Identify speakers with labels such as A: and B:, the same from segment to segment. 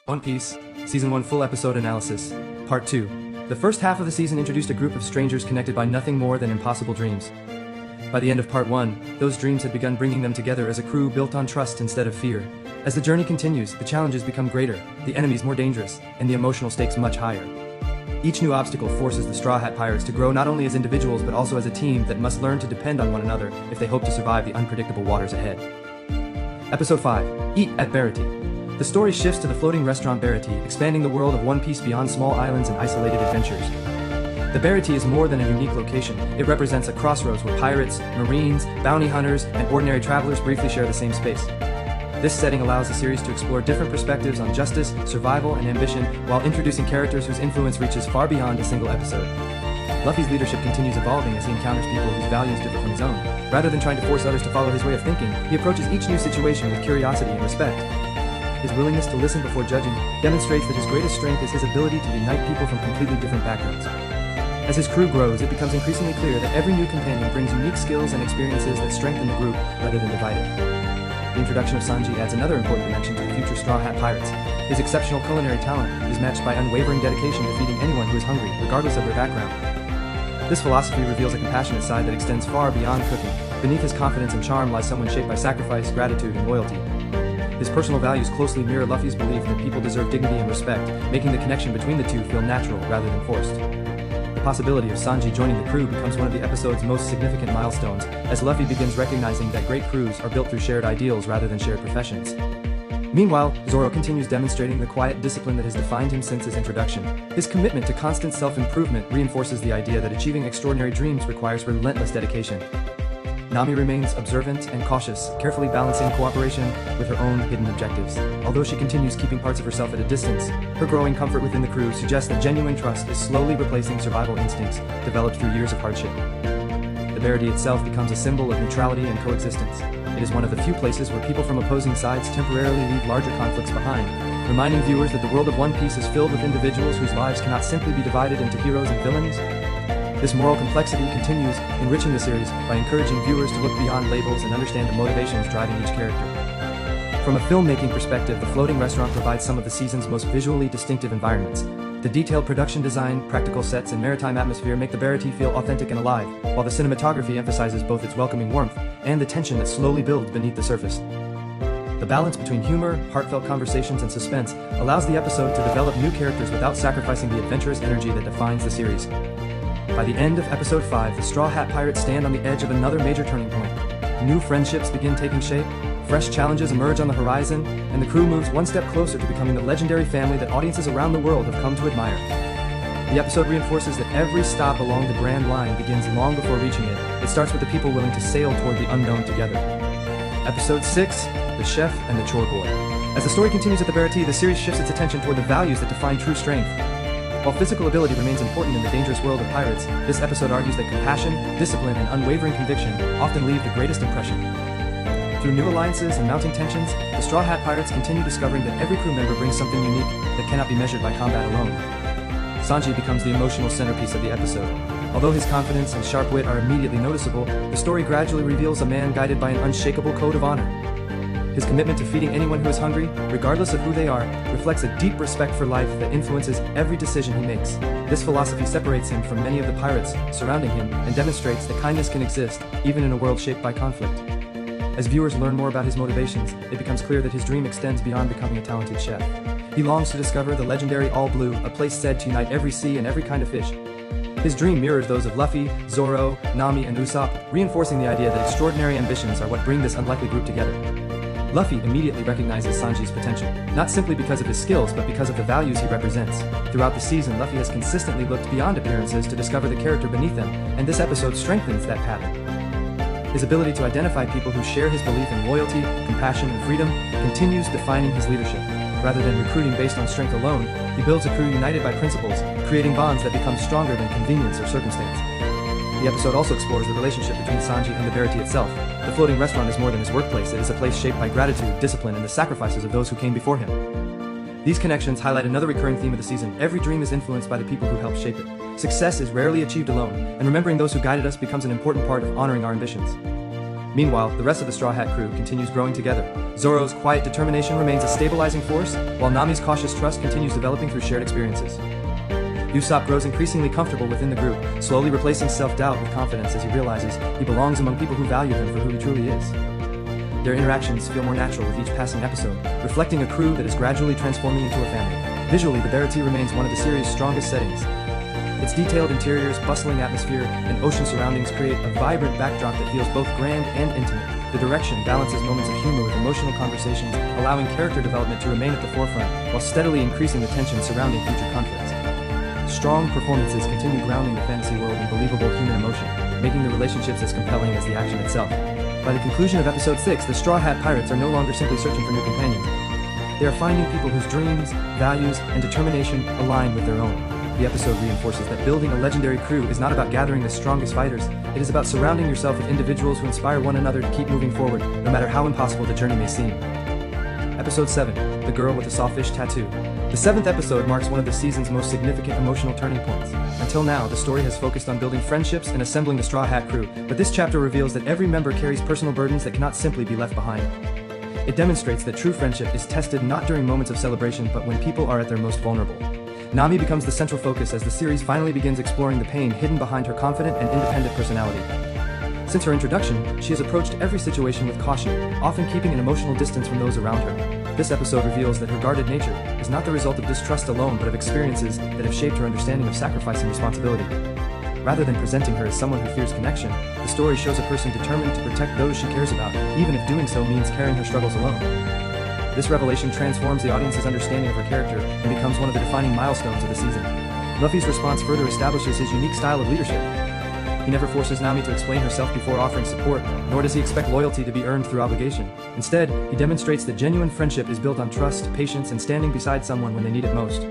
A: One Piece, Season 1 Full Episode Analysis, Part 2. The first half of the season introduced a group of strangers connected by nothing more than impossible dreams. By the end of Part 1, those dreams had begun bringing them together as a crew built on trust instead of fear. As the journey continues, the challenges become greater, the enemies more dangerous, and the emotional stakes much higher. Each new obstacle forces the Straw Hat Pirates to grow not only as individuals but also as a team that must learn to depend on one another if they hope to survive the unpredictable waters ahead. Episode 5. Eat at Barity. The story shifts to the floating restaurant Barity, expanding the world of One Piece beyond small islands and isolated adventures. The Barity is more than a unique location. It represents a crossroads where pirates, marines, bounty hunters, and ordinary travelers briefly share the same space. This setting allows the series to explore different perspectives on justice, survival, and ambition while introducing characters whose influence reaches far beyond a single episode. Luffy's leadership continues evolving as he encounters people whose values differ from his own. Rather than trying to force others to follow his way of thinking, he approaches each new situation with curiosity and respect. His willingness to listen before judging demonstrates that his greatest strength is his ability to unite people from completely different backgrounds. As his crew grows, it becomes increasingly clear that every new companion brings unique skills and experiences that strengthen the group rather than divide it. The introduction of Sanji adds another important dimension to the future Straw Hat Pirates. His exceptional culinary talent is matched by unwavering dedication to feeding anyone who is hungry, regardless of their background. This philosophy reveals a compassionate side that extends far beyond cooking. Beneath his confidence and charm lies someone shaped by sacrifice, gratitude, and loyalty. His personal values closely mirror Luffy's belief that people deserve dignity and respect, making the connection between the two feel natural rather than forced. The possibility of Sanji joining the crew becomes one of the episode's most significant milestones, as Luffy begins recognizing that great crews are built through shared ideals rather than shared professions. Meanwhile, Zoro continues demonstrating the quiet discipline that has defined him since his introduction. His commitment to constant self-improvement reinforces the idea that achieving extraordinary dreams requires relentless dedication. Nami remains observant and cautious, carefully balancing cooperation with her own hidden objectives. Although she continues keeping parts of herself at a distance, her growing comfort within the crew suggests that genuine trust is slowly replacing survival instincts developed through years of hardship. The Barity itself becomes a symbol of neutrality and coexistence. It is one of the few places where people from opposing sides temporarily leave larger conflicts behind, reminding viewers that the world of One Piece is filled with individuals whose lives cannot simply be divided into heroes and villains. This moral complexity continues, enriching the series by encouraging viewers to look beyond labels and understand the motivations driving each character. From a filmmaking perspective, the floating restaurant provides some of the season's most visually distinctive environments. The detailed production design, practical sets, and maritime atmosphere make the Barity feel authentic and alive, while the cinematography emphasizes both its welcoming warmth and the tension that slowly builds beneath the surface. The balance between humor, heartfelt conversations, and suspense allows the episode to develop new characters without sacrificing the adventurous energy that defines the series. By the end of Episode 5, the Straw Hat Pirates stand on the edge of another major turning point. New friendships begin taking shape, fresh challenges emerge on the horizon, and the crew moves one step closer to becoming the legendary family that audiences around the world have come to admire. The episode reinforces that every stop along the Grand Line begins long before reaching it. It starts with the people willing to sail toward the unknown together. Episode 6, The Chef and the Chore Boy. As the story continues at the Barity, the series shifts its attention toward the values that define true strength. While physical ability remains important in the dangerous world of pirates, this episode argues that compassion, discipline, and unwavering conviction often leave the greatest impression. Through new alliances and mounting tensions, the Straw Hat Pirates continue discovering that every crew member brings something unique that cannot be measured by combat alone. Sanji becomes the emotional centerpiece of the episode. Although his confidence and sharp wit are immediately noticeable, the story gradually reveals a man guided by an unshakable code of honor. His commitment to feeding anyone who is hungry, regardless of who they are, reflects a deep respect for life that influences every decision he makes. This philosophy separates him from many of the pirates surrounding him and demonstrates that kindness can exist, even in a world shaped by conflict. As viewers learn more about his motivations, it becomes clear that his dream extends beyond becoming a talented chef. He longs to discover the legendary All Blue, a place said to unite every sea and every kind of fish. His dream mirrors those of Luffy, Zoro, Nami, and Usopp, reinforcing the idea that extraordinary ambitions are what bring this unlikely group together. Luffy immediately recognizes Sanji's potential, not simply because of his skills, but because of the values he represents. Throughout the season, Luffy has consistently looked beyond appearances to discover the character beneath them, and this episode strengthens that pattern. His ability to identify people who share his belief in loyalty, compassion, and freedom continues defining his leadership. Rather than recruiting based on strength alone, he builds a crew united by principles, creating bonds that become stronger than convenience or circumstance. The episode also explores the relationship between Sanji and the Barity itself. The floating restaurant is more than his workplace, it is a place shaped by gratitude, discipline, and the sacrifices of those who came before him. These connections highlight another recurring theme of the season. Every dream is influenced by the people who help shape it. Success is rarely achieved alone, and remembering those who guided us becomes an important part of honoring our ambitions. Meanwhile, the rest of the Straw Hat crew continues growing together. Zoro's quiet determination remains a stabilizing force, while Nami's cautious trust continues developing through shared experiences. Usopp grows increasingly comfortable within the group, slowly replacing self-doubt with confidence as he realizes he belongs among people who value him for who he truly is. Their interactions feel more natural with each passing episode, reflecting a crew that is gradually transforming into a family. Visually, the Barati remains one of the series' strongest settings. Its detailed interiors, bustling atmosphere, and ocean surroundings create a vibrant backdrop that feels both grand and intimate. The direction balances moments of humor with emotional conversations, allowing character development to remain at the forefront, while steadily increasing the tension surrounding future conflicts. Strong performances continue grounding the fantasy world in believable human emotion, making the relationships as compelling as the action itself. By the conclusion of Episode 6, the Straw Hat Pirates are no longer simply searching for new companions. They are finding people whose dreams, values, and determination align with their own. The episode reinforces that building a legendary crew is not about gathering the strongest fighters, it is about surrounding yourself with individuals who inspire one another to keep moving forward, no matter how impossible the journey may seem. Episode 7, The Girl with the Sawfish Tattoo. The 7th episode marks one of the season's most significant emotional turning points. Until now, the story has focused on building friendships and assembling the Straw Hat crew, but this chapter reveals that every member carries personal burdens that cannot simply be left behind. It demonstrates that true friendship is tested not during moments of celebration, but when people are at their most vulnerable. Nami becomes the central focus as the series finally begins exploring the pain hidden behind her confident and independent personality. Since her introduction, she has approached every situation with caution, often keeping an emotional distance from those around her. This episode reveals that her guarded nature is not the result of distrust alone, but of experiences that have shaped her understanding of sacrifice and responsibility. Rather than presenting her as someone who fears connection, the story shows a person determined to protect those she cares about, even if doing so means carrying her struggles alone. This revelation transforms the audience's understanding of her character and becomes one of the defining milestones of the season. Luffy's response further establishes his unique style of leadership. He never forces Nami to explain herself before offering support, nor does he expect loyalty to be earned through obligation. Instead, he demonstrates that genuine friendship is built on trust, patience, and standing beside someone when they need it most.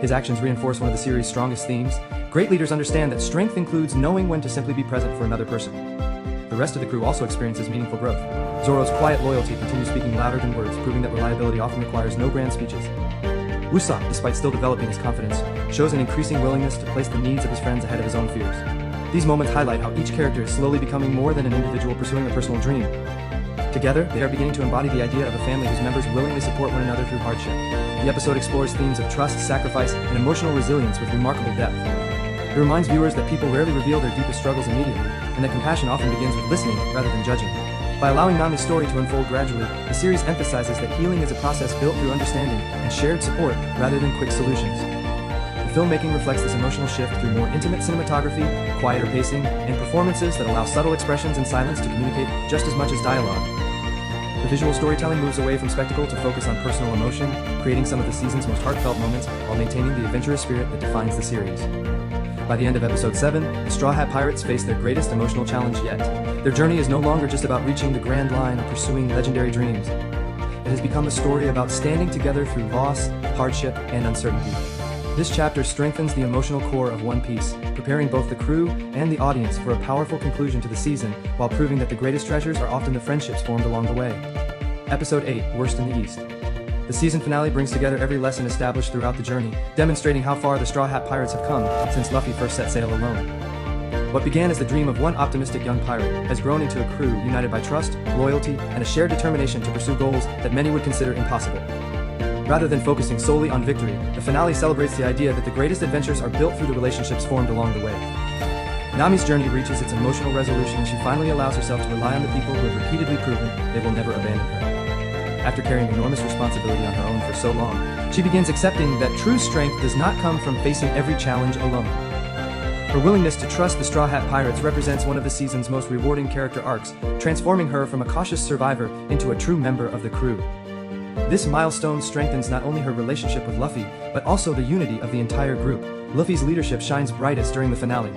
A: His actions reinforce one of the series' strongest themes. Great leaders understand that strength includes knowing when to simply be present for another person. The rest of the crew also experiences meaningful growth. Zoro's quiet loyalty continues speaking louder than words, proving that reliability often requires no grand speeches. Usopp, despite still developing his confidence, shows an increasing willingness to place the needs of his friends ahead of his own fears. These moments highlight how each character is slowly becoming more than an individual pursuing a personal dream. Together, they are beginning to embody the idea of a family whose members willingly support one another through hardship. The episode explores themes of trust, sacrifice, and emotional resilience with remarkable depth. It reminds viewers that people rarely reveal their deepest struggles immediately, and that compassion often begins with listening rather than judging. By allowing Nami's story to unfold gradually, the series emphasizes that healing is a process built through understanding and shared support rather than quick solutions. The filmmaking reflects this emotional shift through more intimate cinematography, quieter pacing, and performances that allow subtle expressions and silence to communicate just as much as dialogue. The visual storytelling moves away from spectacle to focus on personal emotion, creating some of the season's most heartfelt moments while maintaining the adventurous spirit that defines the series. By the end of Episode 7, the Straw Hat Pirates face their greatest emotional challenge yet. Their journey is no longer just about reaching the grand line or pursuing legendary dreams. It has become a story about standing together through loss, hardship, and uncertainty. This chapter strengthens the emotional core of One Piece, preparing both the crew and the audience for a powerful conclusion to the season, while proving that the greatest treasures are often the friendships formed along the way. Episode 8, Worst in the East. The season finale brings together every lesson established throughout the journey, demonstrating how far the Straw Hat Pirates have come since Luffy first set sail alone. What began as the dream of one optimistic young pirate has grown into a crew united by trust, loyalty, and a shared determination to pursue goals that many would consider impossible. Rather than focusing solely on victory, the finale celebrates the idea that the greatest adventures are built through the relationships formed along the way. Nami's journey reaches its emotional resolution as she finally allows herself to rely on the people who have repeatedly proven they will never abandon her. After carrying enormous responsibility on her own for so long, she begins accepting that true strength does not come from facing every challenge alone. Her willingness to trust the Straw Hat Pirates represents one of the season's most rewarding character arcs, transforming her from a cautious survivor into a true member of the crew. This milestone strengthens not only her relationship with Luffy, but also the unity of the entire group. Luffy's leadership shines brightest during the finale.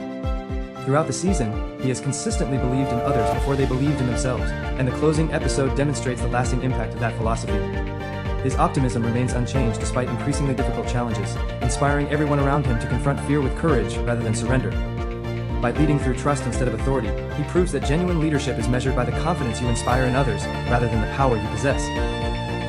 A: Throughout the season, he has consistently believed in others before they believed in themselves, and the closing episode demonstrates the lasting impact of that philosophy. His optimism remains unchanged despite increasingly difficult challenges, inspiring everyone around him to confront fear with courage rather than surrender. By leading through trust instead of authority, he proves that genuine leadership is measured by the confidence you inspire in others rather than the power you possess.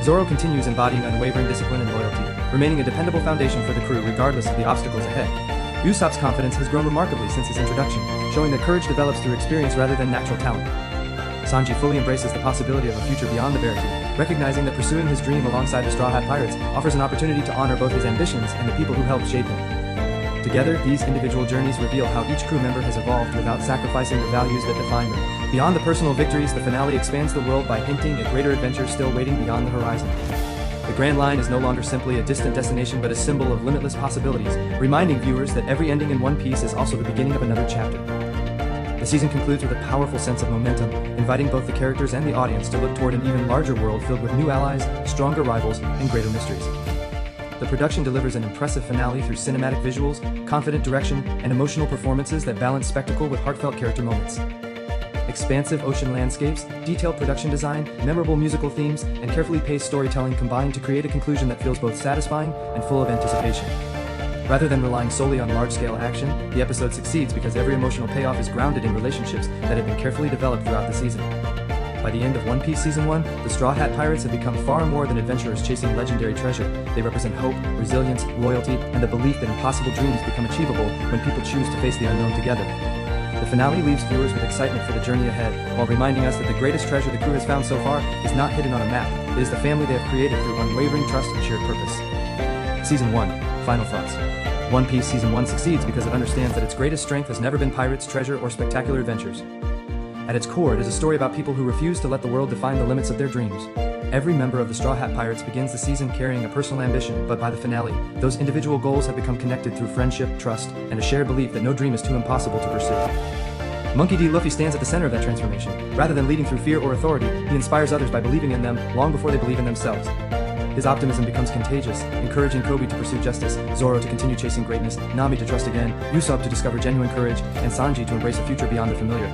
A: Zoro continues embodying unwavering discipline and loyalty, remaining a dependable foundation for the crew regardless of the obstacles ahead. Usopp's confidence has grown remarkably since his introduction, showing that courage develops through experience rather than natural talent. Sanji fully embraces the possibility of a future beyond the Verity, recognizing that pursuing his dream alongside the Straw Hat Pirates offers an opportunity to honor both his ambitions and the people who helped shape him. Together, these individual journeys reveal how each crew member has evolved without sacrificing the values that define them. Beyond the personal victories, the finale expands the world by hinting at greater adventures still waiting beyond the horizon. The Grand Line is no longer simply a distant destination but a symbol of limitless possibilities, reminding viewers that every ending in One Piece is also the beginning of another chapter. The season concludes with a powerful sense of momentum, inviting both the characters and the audience to look toward an even larger world filled with new allies, stronger rivals, and greater mysteries. The production delivers an impressive finale through cinematic visuals, confident direction, and emotional performances that balance spectacle with heartfelt character moments. Expansive ocean landscapes, detailed production design, memorable musical themes, and carefully paced storytelling combine to create a conclusion that feels both satisfying and full of anticipation. Rather than relying solely on large-scale action, the episode succeeds because every emotional payoff is grounded in relationships that have been carefully developed throughout the season. By the end of One Piece Season 1, the Straw Hat Pirates have become far more than adventurers chasing legendary treasure. They represent hope, resilience, loyalty, and the belief that impossible dreams become achievable when people choose to face the unknown together. The finale leaves viewers with excitement for the journey ahead, while reminding us that the greatest treasure the crew has found so far is not hidden on a map. It is the family they have created through unwavering trust and shared purpose. Season 1. Final thoughts. One Piece Season 1 succeeds because it understands that its greatest strength has never been pirates, treasure, or spectacular adventures. At its core, it is a story about people who refuse to let the world define the limits of their dreams. Every member of the Straw Hat Pirates begins the season carrying a personal ambition, but by the finale, those individual goals have become connected through friendship, trust, and a shared belief that no dream is too impossible to pursue. Monkey D. Luffy stands at the center of that transformation. Rather than leading through fear or authority, he inspires others by believing in them long before they believe in themselves. His optimism becomes contagious, encouraging Kobe to pursue justice, Zoro to continue chasing greatness, Nami to trust again, Usopp to discover genuine courage, and Sanji to embrace a future beyond the familiar.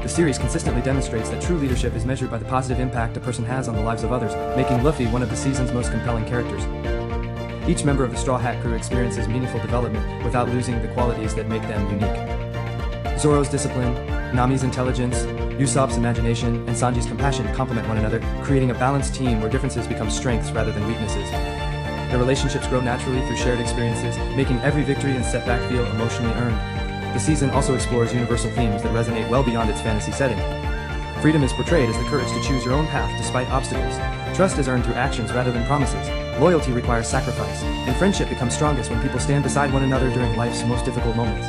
A: The series consistently demonstrates that true leadership is measured by the positive impact a person has on the lives of others, making Luffy one of the season's most compelling characters. Each member of the Straw Hat crew experiences meaningful development without losing the qualities that make them unique. Zoro's discipline, Nami's intelligence, Usopp's imagination, and Sanji's compassion complement one another, creating a balanced team where differences become strengths rather than weaknesses. Their relationships grow naturally through shared experiences, making every victory and setback feel emotionally earned. The season also explores universal themes that resonate well beyond its fantasy setting. Freedom is portrayed as the courage to choose your own path despite obstacles. Trust is earned through actions rather than promises. Loyalty requires sacrifice, and friendship becomes strongest when people stand beside one another during life's most difficult moments.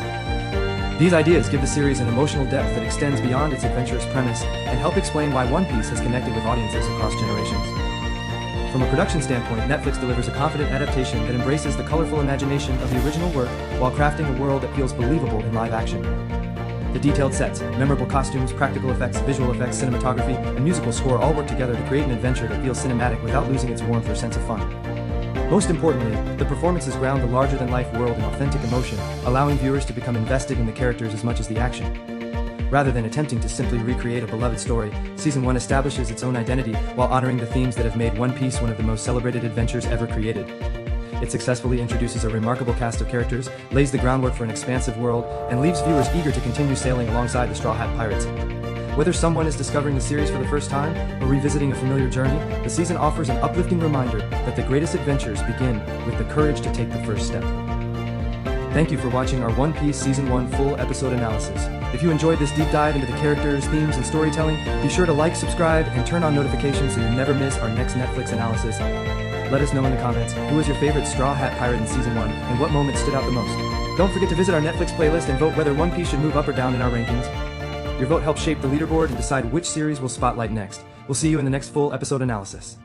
A: These ideas give the series an emotional depth that extends beyond its adventurous premise and help explain why One Piece has connected with audiences across generations. From a production standpoint, Netflix delivers a confident adaptation that embraces the colorful imagination of the original work while crafting a world that feels believable in live action. The detailed sets, memorable costumes, practical effects, visual effects, cinematography, and musical score all work together to create an adventure that feels cinematic without losing its warmth or sense of fun. Most importantly, the performances ground the larger-than-life world in authentic emotion, allowing viewers to become invested in the characters as much as the action. Rather than attempting to simply recreate a beloved story, Season 1 establishes its own identity while honoring the themes that have made One Piece one of the most celebrated adventures ever created. It successfully introduces a remarkable cast of characters, lays the groundwork for an expansive world, and leaves viewers eager to continue sailing alongside the Straw Hat Pirates. Whether someone is discovering the series for the first time or revisiting a familiar journey, the season offers an uplifting reminder that the greatest adventures begin with the courage to take the first step. Thank you for watching our One Piece Season 1 full episode analysis. If you enjoyed this deep dive into the characters, themes, and storytelling, be sure to like, subscribe, and turn on notifications so you never miss our next Netflix analysis. Let us know in the comments who was your favorite Straw Hat Pirate in Season 1 and what moment stood out the most. Don't forget to visit our Netflix playlist and vote whether One Piece should move up or down in our rankings. Your vote helps shape the leaderboard and decide which series we'll spotlight next. We'll see you in the next full episode analysis.